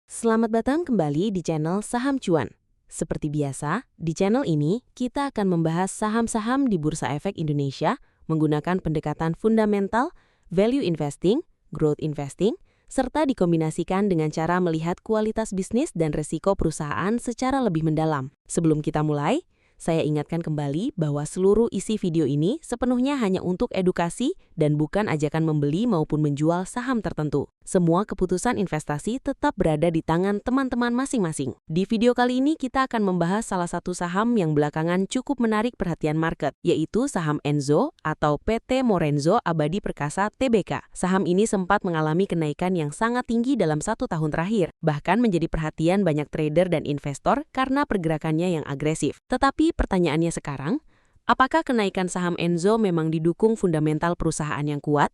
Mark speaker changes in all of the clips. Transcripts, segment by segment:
Speaker 1: Selamat datang kembali di channel Saham Cuan. Seperti biasa, di channel ini kita akan membahas saham-saham di Bursa Efek Indonesia menggunakan pendekatan fundamental, value investing, growth investing, serta dikombinasikan dengan cara melihat kualitas bisnis dan resiko perusahaan secara lebih mendalam. Sebelum kita mulai, saya ingatkan kembali bahwa seluruh isi video ini sepenuhnya hanya untuk edukasi dan bukan ajakan membeli maupun menjual saham tertentu. Semua keputusan investasi tetap berada di tangan teman-teman masing-masing. Di video kali ini kita akan membahas salah satu saham yang belakangan cukup menarik perhatian market, yaitu saham Enzo atau PT Morenzo Abadi Perkasa Tbk. Saham ini sempat mengalami kenaikan yang sangat tinggi dalam 1 tahun terakhir, bahkan menjadi perhatian banyak trader dan investor karena pergerakannya yang agresif. Tetapi pertanyaannya sekarang, apakah kenaikan saham Enzo memang didukung fundamental perusahaan yang kuat?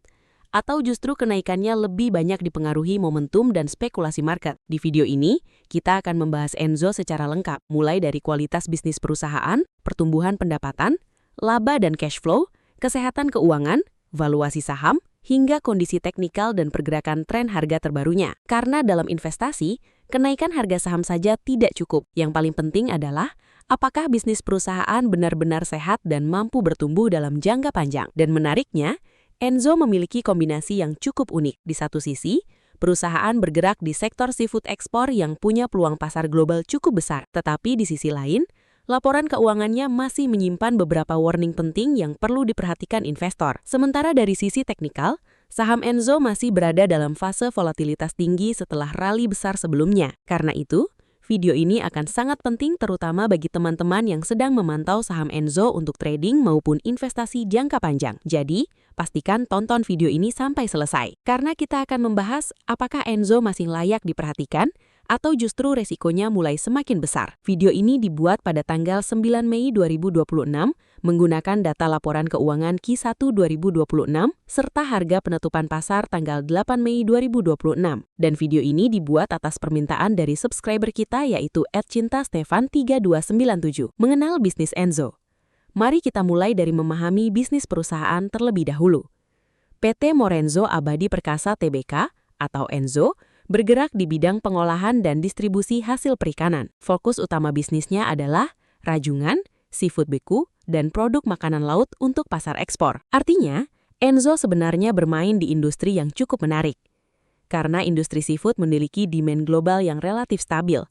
Speaker 1: Atau justru kenaikannya lebih banyak dipengaruhi momentum dan spekulasi market? Di video ini, kita akan membahas Enzo secara lengkap, mulai dari kualitas bisnis perusahaan, pertumbuhan pendapatan, laba dan cash flow, kesehatan keuangan, valuasi saham, hingga kondisi teknikal dan pergerakan tren harga terbarunya. Karena dalam investasi, kenaikan harga saham saja tidak cukup. Yang paling penting adalah apakah bisnis perusahaan benar-benar sehat dan mampu bertumbuh dalam jangka panjang. Dan menariknya, Enzo memiliki kombinasi yang cukup unik. Di satu sisi, perusahaan bergerak di sektor seafood ekspor yang punya peluang pasar global cukup besar. Tetapi di sisi lain, laporan keuangannya masih menyimpan beberapa warning penting yang perlu diperhatikan investor. Sementara dari sisi teknikal, saham Enzo masih berada dalam fase volatilitas tinggi setelah rally besar sebelumnya. Karena itu, video ini akan sangat penting terutama bagi teman-teman yang sedang memantau saham Enzo untuk trading maupun investasi jangka panjang. Jadi, pastikan tonton video ini sampai selesai. Karena kita akan membahas apakah Enzo masih layak diperhatikan atau justru resikonya mulai semakin besar. Video ini dibuat pada tanggal 9 Mei 2026 menggunakan data laporan keuangan Q1 2026 serta harga penutupan pasar tanggal 8 Mei 2026. Dan video ini dibuat atas permintaan dari subscriber kita yaitu @cinta-stefan3297. Mengenal bisnis Enzo. Mari kita mulai dari memahami bisnis perusahaan terlebih dahulu. PT Morenzo Abadi Perkasa Tbk atau Enzo bergerak di bidang pengolahan dan distribusi hasil perikanan. Fokus utama bisnisnya adalah rajungan, seafood beku, dan produk makanan laut untuk pasar ekspor. Artinya, Enzo sebenarnya bermain di industri yang cukup menarik. Karena industri seafood memiliki demand global yang relatif stabil.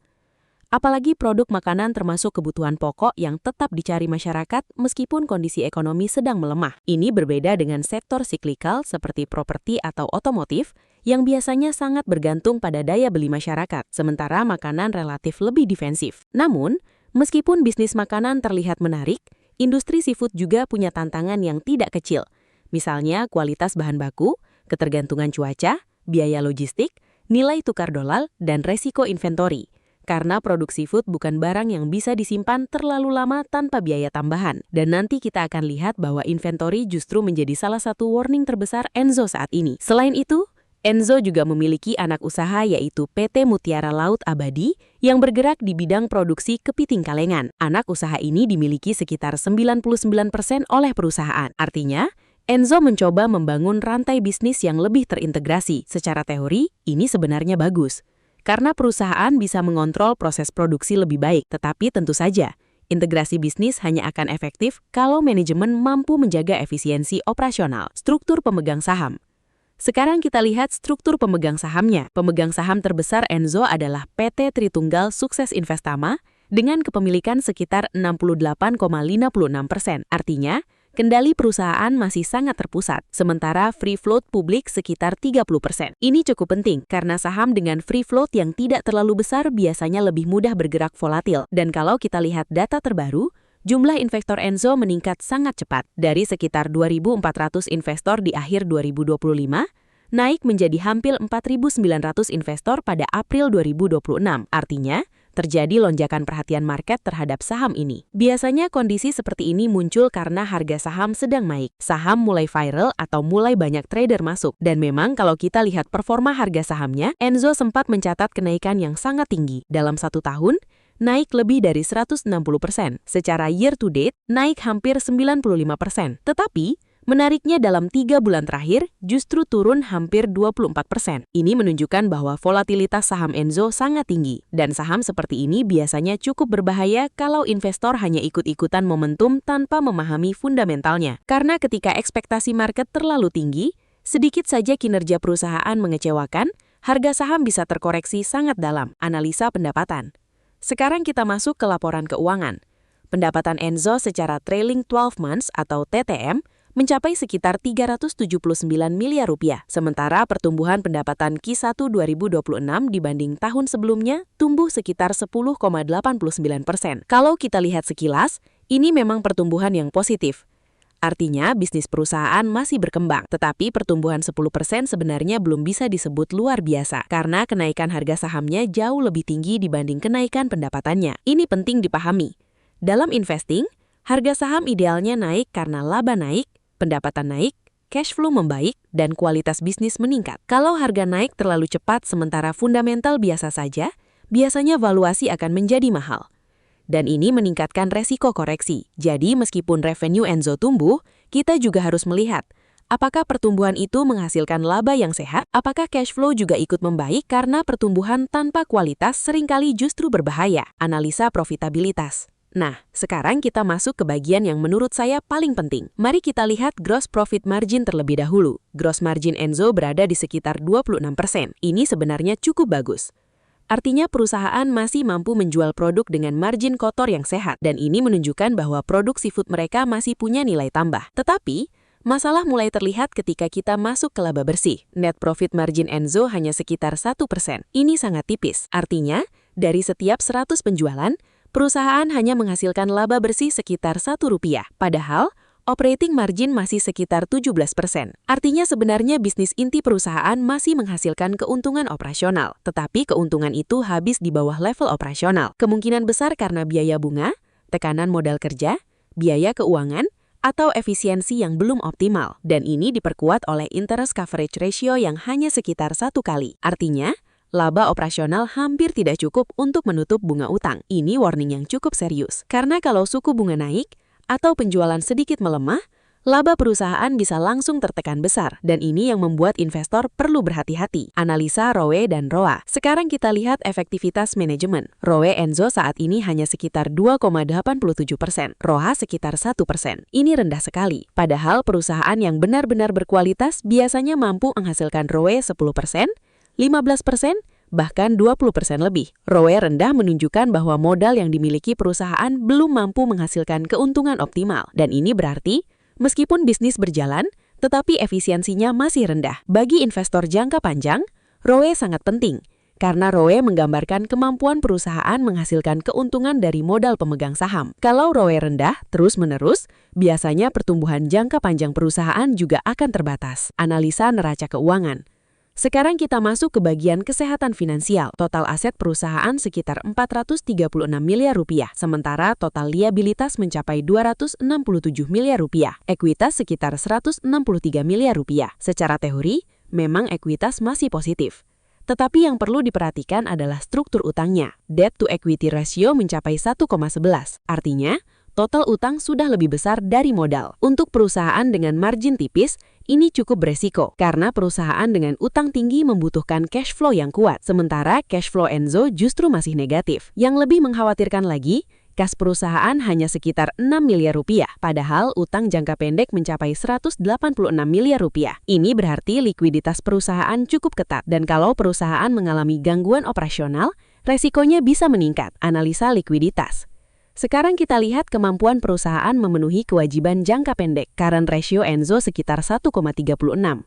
Speaker 1: Apalagi produk makanan termasuk kebutuhan pokok yang tetap dicari masyarakat meskipun kondisi ekonomi sedang melemah. Ini berbeda dengan sektor siklikal seperti properti atau otomotif yang biasanya sangat bergantung pada daya beli masyarakat, sementara makanan relatif lebih defensif. Namun, meskipun bisnis makanan terlihat menarik, industri seafood juga punya tantangan yang tidak kecil. Misalnya kualitas bahan baku, ketergantungan cuaca, biaya logistik, nilai tukar dolar, dan resiko inventory. Karena produk seafood bukan barang yang bisa disimpan terlalu lama tanpa biaya tambahan. Dan nanti kita akan lihat bahwa inventory justru menjadi salah satu warning terbesar Enzo saat ini. Selain itu, Enzo juga memiliki anak usaha yaitu PT Mutiara Laut Abadi yang bergerak di bidang produksi kepiting kalengan. Anak usaha ini dimiliki sekitar 99% oleh perusahaan. Artinya, Enzo mencoba membangun rantai bisnis yang lebih terintegrasi. Secara teori, ini sebenarnya bagus. Karena perusahaan bisa mengontrol proses produksi lebih baik, tetapi tentu saja, integrasi bisnis hanya akan efektif kalau manajemen mampu menjaga efisiensi operasional. Struktur pemegang saham. Sekarang kita lihat struktur pemegang sahamnya. Pemegang saham terbesar Enzo adalah PT Tritunggal Sukses Investama dengan kepemilikan sekitar 68,56%. Artinya, kendali perusahaan masih sangat terpusat, sementara free float publik sekitar 30%. Ini cukup penting karena saham dengan free float yang tidak terlalu besar biasanya lebih mudah bergerak volatil. Dan kalau kita lihat data terbaru, jumlah investor Enzo meningkat sangat cepat. Dari sekitar 2.400 investor di akhir 2025, naik menjadi hampir 4.900 investor pada April 2026. Artinya, terjadi lonjakan perhatian market terhadap saham ini. Biasanya kondisi seperti ini muncul karena harga saham sedang naik. Saham mulai viral atau mulai banyak trader masuk. Dan memang kalau kita lihat performa harga sahamnya, Enzo sempat mencatat kenaikan yang sangat tinggi. Dalam 1 tahun, naik lebih dari 160%. Secara year to date, naik hampir 95%. Tetapi, Menariknya dalam 3 bulan terakhir justru turun hampir 24%. Ini menunjukkan bahwa volatilitas saham Enzo sangat tinggi. Dan saham seperti ini biasanya cukup berbahaya kalau investor hanya ikut-ikutan momentum tanpa memahami fundamentalnya. Karena ketika ekspektasi market terlalu tinggi, sedikit saja kinerja perusahaan mengecewakan, harga saham bisa terkoreksi sangat dalam. Analisa pendapatan. Sekarang kita masuk ke laporan keuangan. Pendapatan Enzo secara trailing 12 months atau TTM mencapai sekitar 379 miliar rupiah. Sementara pertumbuhan pendapatan Q1 2026 dibanding tahun sebelumnya tumbuh sekitar 10,89%. Kalau kita lihat sekilas, ini memang pertumbuhan yang positif. Artinya, bisnis perusahaan masih berkembang, tetapi pertumbuhan 10% sebenarnya belum bisa disebut luar biasa, karena kenaikan harga sahamnya jauh lebih tinggi dibanding kenaikan pendapatannya. Ini penting dipahami. Dalam investing, harga saham idealnya naik karena laba naik, pendapatan naik, cash flow membaik, dan kualitas bisnis meningkat. Kalau harga naik terlalu cepat sementara fundamental biasa saja, biasanya valuasi akan menjadi mahal. Dan ini meningkatkan resiko koreksi. Jadi meskipun revenue Enzo tumbuh, kita juga harus melihat apakah pertumbuhan itu menghasilkan laba yang sehat, apakah cash flow juga ikut membaik karena pertumbuhan tanpa kualitas seringkali justru berbahaya. Analisa profitabilitas. Nah, sekarang kita masuk ke bagian yang menurut saya paling penting. Mari kita lihat gross profit margin terlebih dahulu. Gross margin Enzo berada di sekitar 26%. Ini sebenarnya cukup bagus. Artinya perusahaan masih mampu menjual produk dengan margin kotor yang sehat, dan ini menunjukkan bahwa produk seafood mereka masih punya nilai tambah. Tetapi, masalah mulai terlihat ketika kita masuk ke laba bersih. Net profit margin Enzo hanya sekitar 1%. Ini sangat tipis. Artinya, dari setiap 100 penjualan, perusahaan hanya menghasilkan laba bersih sekitar Rp1, padahal operating margin masih sekitar 17%. Artinya sebenarnya bisnis inti perusahaan masih menghasilkan keuntungan operasional, tetapi keuntungan itu habis di bawah level operasional. Kemungkinan besar karena biaya bunga, tekanan modal kerja, biaya keuangan, atau efisiensi yang belum optimal. Dan ini diperkuat oleh interest coverage ratio yang hanya sekitar 1 kali. Artinya, laba operasional hampir tidak cukup untuk menutup bunga utang. Ini warning yang cukup serius. Karena kalau suku bunga naik atau penjualan sedikit melemah, laba perusahaan bisa langsung tertekan besar. Dan ini yang membuat investor perlu berhati-hati. Analisa ROE dan ROA. Sekarang kita lihat efektivitas manajemen. ROE Enzo saat ini hanya sekitar 2,87%. ROA sekitar 1%. Ini rendah sekali. Padahal perusahaan yang benar-benar berkualitas biasanya mampu menghasilkan ROE 10%, 15%, bahkan 20% lebih. ROE rendah menunjukkan bahwa modal yang dimiliki perusahaan belum mampu menghasilkan keuntungan optimal. Dan ini berarti, meskipun bisnis berjalan, tetapi efisiensinya masih rendah. Bagi investor jangka panjang, ROE sangat penting, karena ROE menggambarkan kemampuan perusahaan menghasilkan keuntungan dari modal pemegang saham. Kalau ROE rendah terus-menerus, biasanya pertumbuhan jangka panjang perusahaan juga akan terbatas. Analisa neraca keuangan. Sekarang kita masuk ke bagian kesehatan finansial. Total aset perusahaan sekitar 436 miliar rupiah, sementara total liabilitas mencapai 267 miliar rupiah. Ekuitas sekitar 163 miliar rupiah. Secara teori, memang ekuitas masih positif. Tetapi yang perlu diperhatikan adalah struktur utangnya. Debt to equity ratio mencapai 1,11. Artinya, total utang sudah lebih besar dari modal. Untuk perusahaan dengan margin tipis, ini cukup beresiko, karena perusahaan dengan utang tinggi membutuhkan cash flow yang kuat, sementara cash flow Enzo justru masih negatif. Yang lebih mengkhawatirkan lagi, kas perusahaan hanya sekitar 6 miliar rupiah, padahal utang jangka pendek mencapai 186 miliar rupiah. Ini berarti likuiditas perusahaan cukup ketat, dan kalau perusahaan mengalami gangguan operasional, resikonya bisa meningkat. Analisa likuiditas. Sekarang kita lihat kemampuan perusahaan memenuhi kewajiban jangka pendek. Current ratio Enzo sekitar 1,36.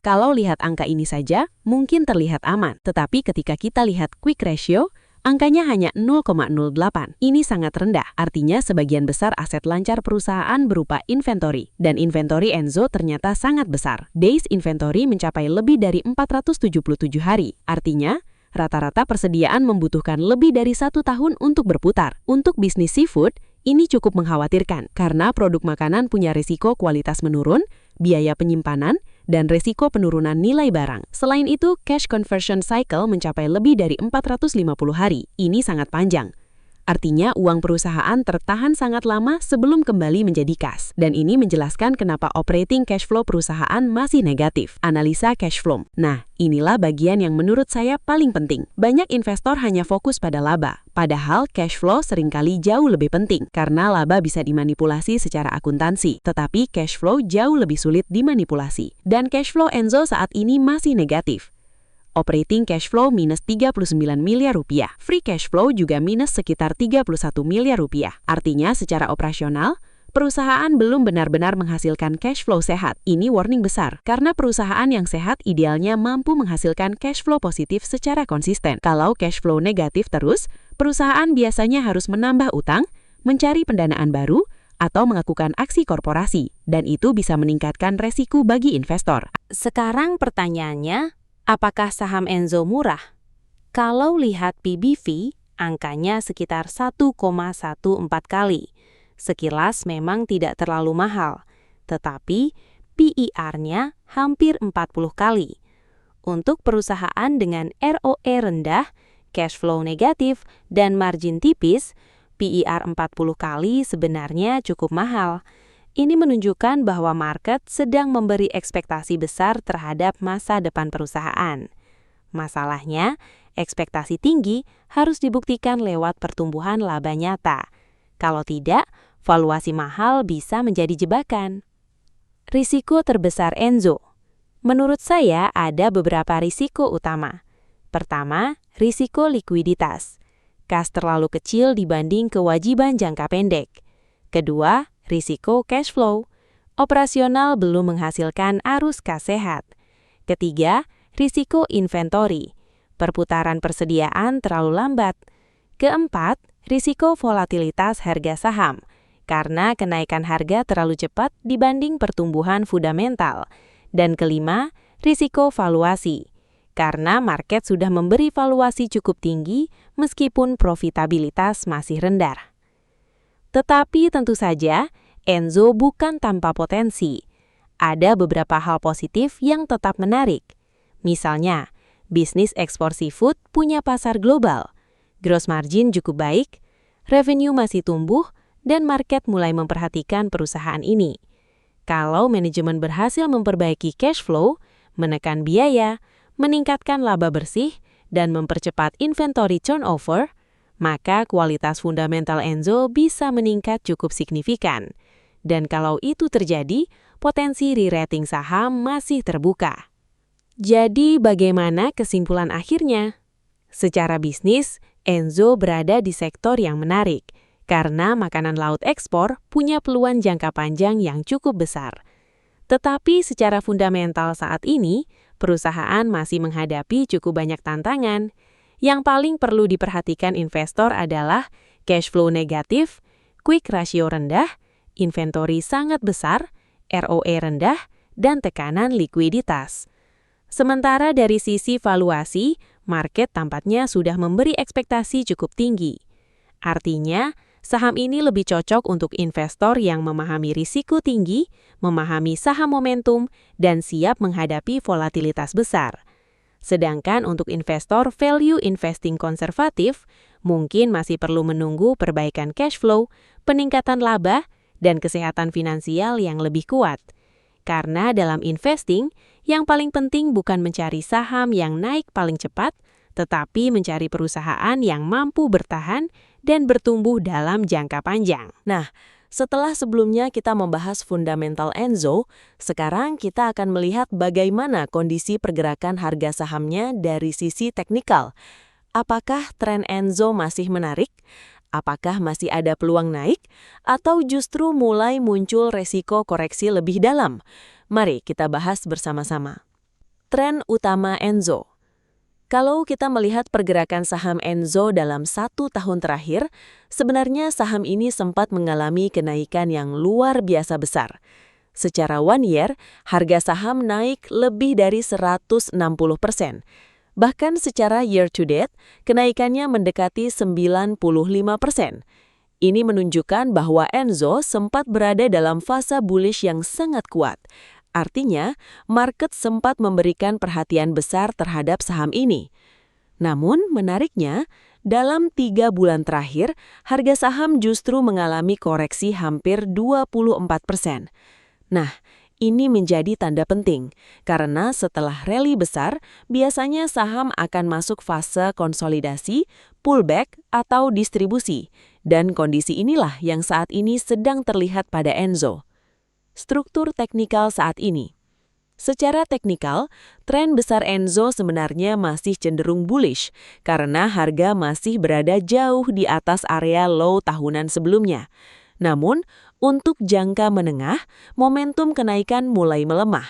Speaker 1: Kalau lihat angka ini saja, mungkin terlihat aman. Tetapi ketika kita lihat quick ratio, angkanya hanya 0,08. Ini sangat rendah. Artinya sebagian besar aset lancar perusahaan berupa inventory. Dan inventory Enzo ternyata sangat besar. Days inventory mencapai lebih dari 477 hari. Artinya, rata-rata persediaan membutuhkan lebih dari 1 tahun untuk berputar. Untuk bisnis seafood, ini cukup mengkhawatirkan karena produk makanan punya risiko kualitas menurun, biaya penyimpanan, dan risiko penurunan nilai barang. Selain itu, cash conversion cycle mencapai lebih dari 450 hari. Ini sangat panjang. Artinya uang perusahaan tertahan sangat lama sebelum kembali menjadi kas. Dan ini menjelaskan kenapa operating cash flow perusahaan masih negatif. Analisa cash flow. Nah, inilah bagian yang menurut saya paling penting. Banyak investor hanya fokus pada laba. Padahal cash flow seringkali jauh lebih penting karena laba bisa dimanipulasi secara akuntansi. Tetapi cash flow jauh lebih sulit dimanipulasi. Dan cash flow Enzo saat ini masih negatif. Operating cash flow minus 39 miliar rupiah. Free cash flow juga minus sekitar 31 miliar rupiah. Artinya secara operasional, perusahaan belum benar-benar menghasilkan cash flow sehat. Ini warning besar, karena perusahaan yang sehat idealnya mampu menghasilkan cash flow positif secara konsisten. Kalau cash flow negatif terus, perusahaan biasanya harus menambah utang, mencari pendanaan baru, atau melakukan aksi korporasi, dan itu bisa meningkatkan resiko bagi investor.
Speaker 2: Sekarang pertanyaannya, apakah saham Enzo murah? Kalau lihat PBV, angkanya sekitar 1,14 kali. Sekilas memang tidak terlalu mahal, tetapi PER-nya hampir 40 kali. Untuk perusahaan dengan ROE rendah, cash flow negatif, dan margin tipis, PER 40 kali sebenarnya cukup mahal. Ini menunjukkan bahwa market sedang memberi ekspektasi besar terhadap masa depan perusahaan. Masalahnya, ekspektasi tinggi harus dibuktikan lewat pertumbuhan laba nyata. Kalau tidak, valuasi mahal bisa menjadi jebakan. Risiko terbesar Enzo. Menurut saya ada beberapa risiko utama. Pertama, risiko likuiditas. Kas terlalu kecil dibanding kewajiban jangka pendek. Kedua, risiko cash flow. Operasional belum menghasilkan arus kas sehat. Ketiga, risiko inventory. Perputaran persediaan terlalu lambat. Keempat, risiko volatilitas harga saham. Karena kenaikan harga terlalu cepat dibanding pertumbuhan fundamental. Dan kelima, risiko valuasi. Karena market sudah memberi valuasi cukup tinggi meskipun profitabilitas masih rendah. Tetapi tentu saja, Enzo bukan tanpa potensi. Ada beberapa hal positif yang tetap menarik. Misalnya, bisnis ekspor seafood punya pasar global, gross margin cukup baik, revenue masih tumbuh, dan market mulai memperhatikan perusahaan ini. Kalau manajemen berhasil memperbaiki cash flow, menekan biaya, meningkatkan laba bersih, dan mempercepat inventory turnover, maka kualitas fundamental Enzo bisa meningkat cukup signifikan. Dan kalau itu terjadi, potensi re-rating saham masih terbuka. Jadi bagaimana kesimpulan akhirnya? Secara bisnis, Enzo berada di sektor yang menarik, karena makanan laut ekspor punya peluang jangka panjang yang cukup besar. Tetapi secara fundamental saat ini, perusahaan masih menghadapi cukup banyak tantangan. Yang paling perlu diperhatikan investor adalah cash flow negatif, quick ratio rendah, inventory sangat besar, ROE rendah, dan tekanan likuiditas. Sementara dari sisi valuasi, market tampaknya sudah memberi ekspektasi cukup tinggi. Artinya, saham ini lebih cocok untuk investor yang memahami risiko tinggi, memahami saham momentum, dan siap menghadapi volatilitas besar. Sedangkan untuk investor value investing konservatif, mungkin masih perlu menunggu perbaikan cash flow, peningkatan laba, dan kesehatan finansial yang lebih kuat. Karena dalam investing, yang paling penting bukan mencari saham yang naik paling cepat, tetapi mencari perusahaan yang mampu bertahan dan bertumbuh dalam jangka panjang.
Speaker 1: Nah, setelah sebelumnya kita membahas fundamental Enzo, sekarang kita akan melihat bagaimana kondisi pergerakan harga sahamnya dari sisi teknikal. Apakah tren Enzo masih menarik? Apakah masih ada peluang naik? Atau justru mulai muncul resiko koreksi lebih dalam? Mari kita bahas bersama-sama. Tren utama Enzo. Kalau kita melihat pergerakan saham Enzo dalam 1 tahun terakhir, sebenarnya saham ini sempat mengalami kenaikan yang luar biasa besar. Secara 1 year, harga saham naik lebih dari 160%. Bahkan secara year to date, kenaikannya mendekati 95%. Ini menunjukkan bahwa Enzo sempat berada dalam fase bullish yang sangat kuat. Artinya, market sempat memberikan perhatian besar terhadap saham ini. Namun, menariknya, Dalam 3 bulan terakhir, harga saham justru mengalami koreksi hampir 24%. Nah, ini menjadi tanda penting, karena setelah rally besar, biasanya saham akan masuk fase konsolidasi, pullback, atau distribusi. Dan kondisi inilah yang saat ini sedang terlihat pada Enzo. Struktur teknikal saat ini. Secara teknikal, tren besar Enzo sebenarnya masih cenderung bullish karena harga masih berada jauh di atas area low tahunan sebelumnya. Namun, untuk jangka menengah, momentum kenaikan mulai melemah.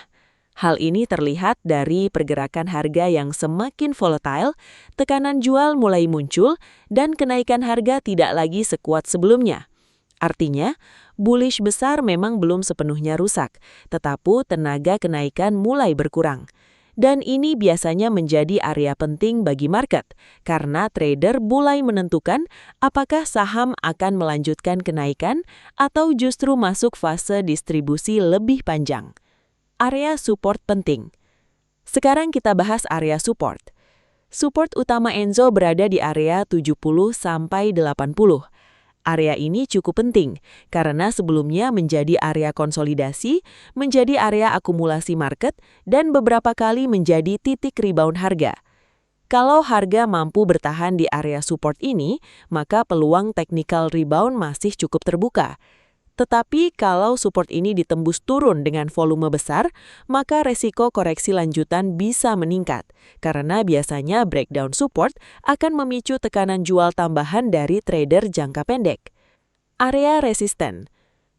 Speaker 1: Hal ini terlihat dari pergerakan harga yang semakin volatile, tekanan jual mulai muncul, dan kenaikan harga tidak lagi sekuat sebelumnya. Artinya, bullish besar memang belum sepenuhnya rusak, tetapi tenaga kenaikan mulai berkurang. Dan ini biasanya menjadi area penting bagi market, karena trader mulai menentukan apakah saham akan melanjutkan kenaikan atau justru masuk fase distribusi lebih panjang. Area support penting. Sekarang kita bahas area support. Support utama Enzo berada di area 70-80. Area ini cukup penting karena sebelumnya menjadi area konsolidasi, menjadi area akumulasi market, dan beberapa kali menjadi titik rebound harga. Kalau harga mampu bertahan di area support ini, maka peluang technical rebound masih cukup terbuka. Tetapi kalau support ini ditembus turun dengan volume besar, maka resiko koreksi lanjutan bisa meningkat, karena biasanya breakdown support akan memicu tekanan jual tambahan dari trader jangka pendek. Area resisten.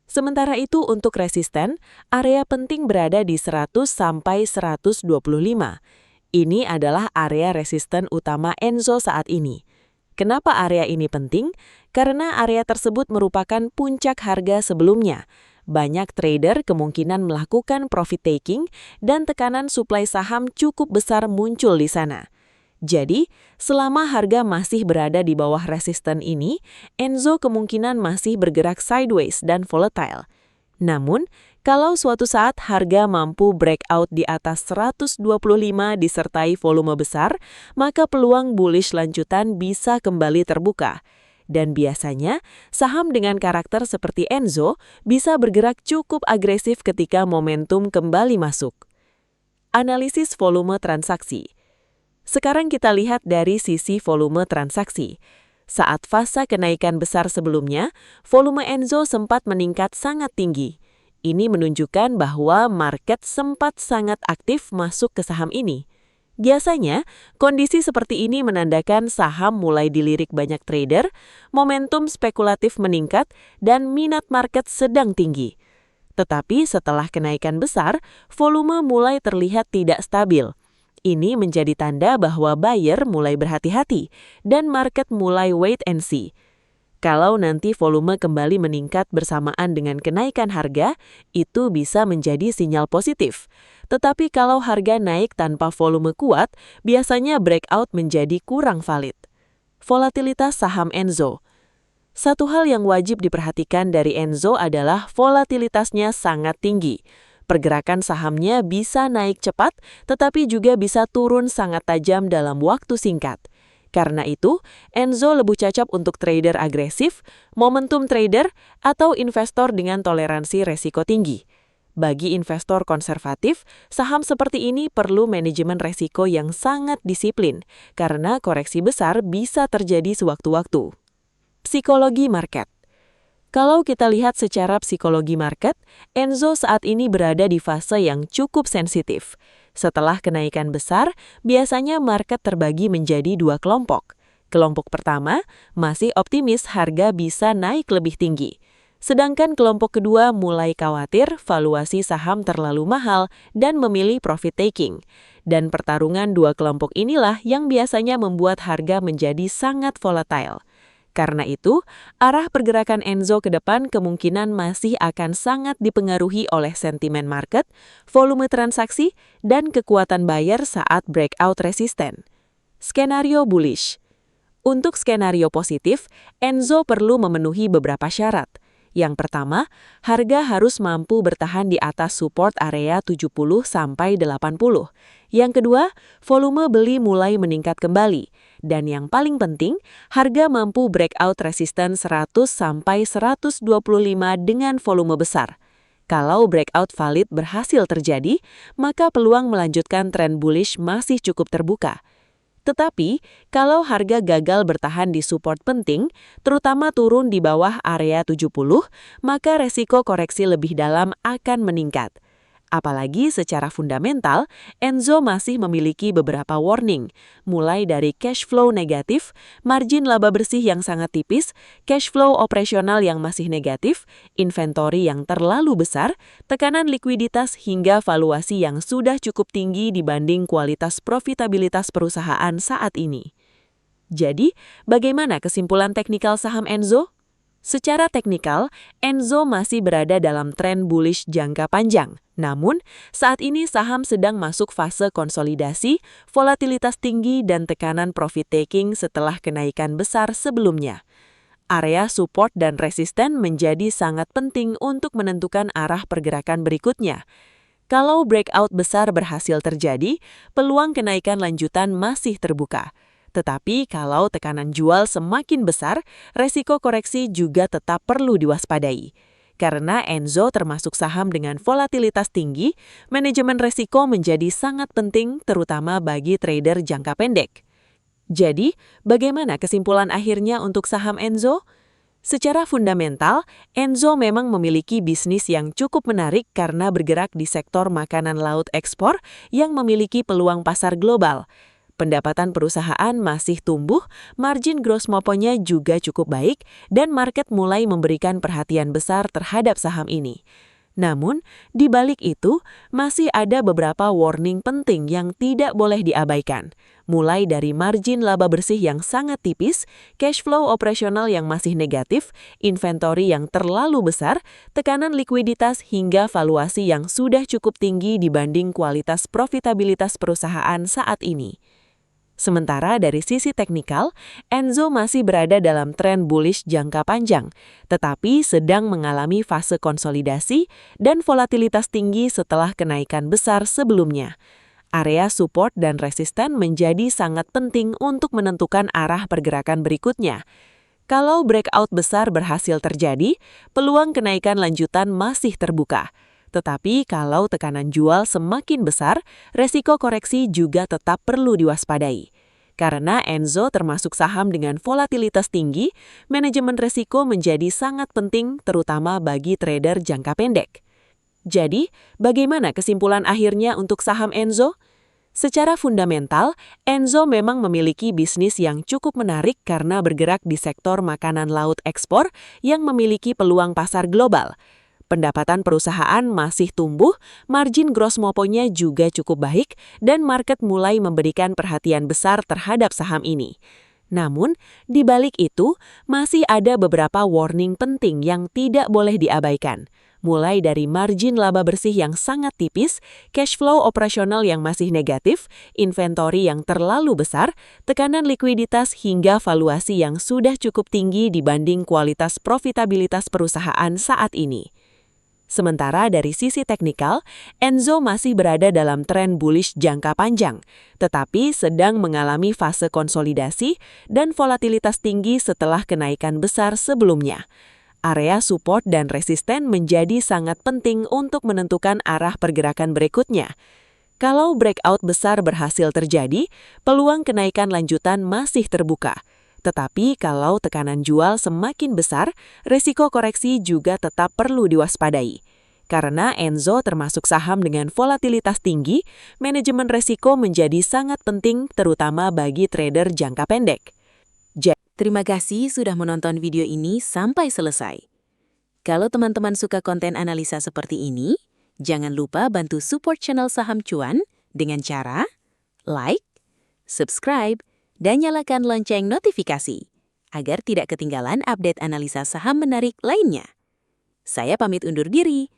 Speaker 1: Sementara itu untuk resisten, area penting berada di 100-125. Ini adalah area resisten utama Enzo saat ini. Kenapa area ini penting? Karena area tersebut merupakan puncak harga sebelumnya. Banyak trader kemungkinan melakukan profit taking dan tekanan suplai saham cukup besar muncul di sana. Jadi, selama harga masih berada di bawah resisten ini, Enzo kemungkinan masih bergerak sideways dan volatile. Namun, kalau suatu saat harga mampu breakout di atas 125 disertai volume besar, maka peluang bullish lanjutan bisa kembali terbuka. Dan biasanya, saham dengan karakter seperti Enzo bisa bergerak cukup agresif ketika momentum kembali masuk. Analisis volume transaksi. Sekarang kita lihat dari sisi volume transaksi. Saat fase kenaikan besar sebelumnya, volume Enzo sempat meningkat sangat tinggi. Ini menunjukkan bahwa market sempat sangat aktif masuk ke saham ini. Biasanya, kondisi seperti ini menandakan saham mulai dilirik banyak trader, momentum spekulatif meningkat, dan minat market sedang tinggi. Tetapi setelah kenaikan besar, volume mulai terlihat tidak stabil. Ini menjadi tanda bahwa buyer mulai berhati-hati dan market mulai wait and see. Kalau nanti volume kembali meningkat bersamaan dengan kenaikan harga, itu bisa menjadi sinyal positif. Tetapi kalau harga naik tanpa volume kuat, biasanya breakout menjadi kurang valid. Volatilitas saham Enzo. Satu hal yang wajib diperhatikan dari Enzo adalah volatilitasnya sangat tinggi. Pergerakan sahamnya bisa naik cepat, tetapi juga bisa turun sangat tajam dalam waktu singkat. Karena itu, Enzo lebih cocok untuk trader agresif, momentum trader, atau investor dengan toleransi resiko tinggi. Bagi investor konservatif, saham seperti ini perlu manajemen resiko yang sangat disiplin, karena koreksi besar bisa terjadi sewaktu-waktu. Psikologi market. Kalau kita lihat secara psikologi market, Enzo saat ini berada di fase yang cukup sensitif. Setelah kenaikan besar, biasanya market terbagi menjadi 2 kelompok. Kelompok pertama masih optimis harga bisa naik lebih tinggi. Sedangkan kelompok kedua mulai khawatir valuasi saham terlalu mahal dan memilih profit taking. Dan pertarungan 2 kelompok inilah yang biasanya membuat harga menjadi sangat volatile. Karena itu, arah pergerakan Enzo ke depan kemungkinan masih akan sangat dipengaruhi oleh sentimen market, volume transaksi, dan kekuatan buyer saat breakout resisten. Skenario bullish. Untuk skenario positif, Enzo perlu memenuhi beberapa syarat. Yang pertama, harga harus mampu bertahan di atas support area 70-80. Yang kedua, volume beli mulai meningkat kembali. Dan yang paling penting, harga mampu breakout resisten 100–125 dengan volume besar. Kalau breakout valid berhasil terjadi, maka peluang melanjutkan tren bullish masih cukup terbuka. Tetapi, kalau harga gagal bertahan di support penting, terutama turun di bawah area 70, maka resiko koreksi lebih dalam akan meningkat. Apalagi secara fundamental, Enzo masih memiliki beberapa warning, mulai dari cash flow negatif, margin laba bersih yang sangat tipis, cash flow operasional yang masih negatif, inventory yang terlalu besar, tekanan likuiditas hingga valuasi yang sudah cukup tinggi dibanding kualitas profitabilitas perusahaan saat ini. Jadi, bagaimana kesimpulan teknikal saham Enzo? Secara teknikal, Enzo masih berada dalam tren bullish jangka panjang. Namun, saat ini saham sedang masuk fase konsolidasi, volatilitas tinggi dan tekanan profit taking setelah kenaikan besar sebelumnya. Area support dan resisten menjadi sangat penting untuk menentukan arah pergerakan berikutnya. Kalau breakout besar berhasil terjadi, peluang kenaikan lanjutan masih terbuka. Tetapi kalau tekanan jual semakin besar, resiko koreksi juga tetap perlu diwaspadai. Karena Enzo termasuk saham dengan volatilitas tinggi, manajemen resiko menjadi sangat penting terutama bagi trader jangka pendek. Jadi, bagaimana kesimpulan akhirnya untuk saham Enzo? Secara fundamental, Enzo memang memiliki bisnis yang cukup menarik karena bergerak di sektor makanan laut ekspor yang memiliki peluang pasar global. Pendapatan perusahaan masih tumbuh, margin gross margin-nya juga cukup baik, dan market mulai memberikan perhatian besar terhadap saham ini. Namun, di balik itu, masih ada beberapa warning penting yang tidak boleh diabaikan. Mulai dari margin laba bersih yang sangat tipis, cash flow operasional yang masih negatif, inventory yang terlalu besar, tekanan likuiditas hingga valuasi yang sudah cukup tinggi dibanding kualitas profitabilitas perusahaan saat ini. Sementara dari sisi teknikal, Enzo masih berada dalam tren bullish jangka panjang, tetapi sedang mengalami fase konsolidasi dan volatilitas tinggi setelah kenaikan besar sebelumnya. Area support dan resisten menjadi sangat penting untuk menentukan arah pergerakan berikutnya. Kalau breakout besar berhasil terjadi, peluang kenaikan lanjutan masih terbuka. Tetapi kalau tekanan jual semakin besar, resiko koreksi juga tetap perlu diwaspadai. Karena Enzo termasuk saham dengan volatilitas tinggi, manajemen resiko menjadi sangat penting terutama bagi trader jangka pendek. Jadi, bagaimana kesimpulan akhirnya untuk saham Enzo? Secara fundamental, Enzo memang memiliki bisnis yang cukup menarik karena bergerak di sektor makanan laut ekspor yang memiliki peluang pasar global. Pendapatan perusahaan masih tumbuh, margin gross margin-nya juga cukup baik, dan market mulai memberikan perhatian besar terhadap saham ini. Namun, di balik itu, masih ada beberapa warning penting yang tidak boleh diabaikan. Mulai dari margin laba bersih yang sangat tipis, cash flow operasional yang masih negatif, inventory yang terlalu besar, tekanan likuiditas hingga valuasi yang sudah cukup tinggi dibanding kualitas profitabilitas perusahaan saat ini. Sementara dari sisi teknikal, Enzo masih berada dalam tren bullish jangka panjang, tetapi sedang mengalami fase konsolidasi dan volatilitas tinggi setelah kenaikan besar sebelumnya. Area support dan resisten menjadi sangat penting untuk menentukan arah pergerakan berikutnya. Kalau breakout besar berhasil terjadi, peluang kenaikan lanjutan masih terbuka. Tetapi kalau tekanan jual semakin besar, risiko koreksi juga tetap perlu diwaspadai. Karena Enzo termasuk saham dengan volatilitas tinggi, manajemen risiko menjadi sangat penting terutama bagi trader jangka pendek.
Speaker 2: Terima kasih sudah menonton video ini sampai selesai. Kalau teman-teman suka konten analisa seperti ini, jangan lupa bantu support channel Saham Cuan dengan cara like, subscribe, dan nyalakan lonceng notifikasi agar tidak ketinggalan update analisa saham menarik lainnya. Saya pamit undur diri.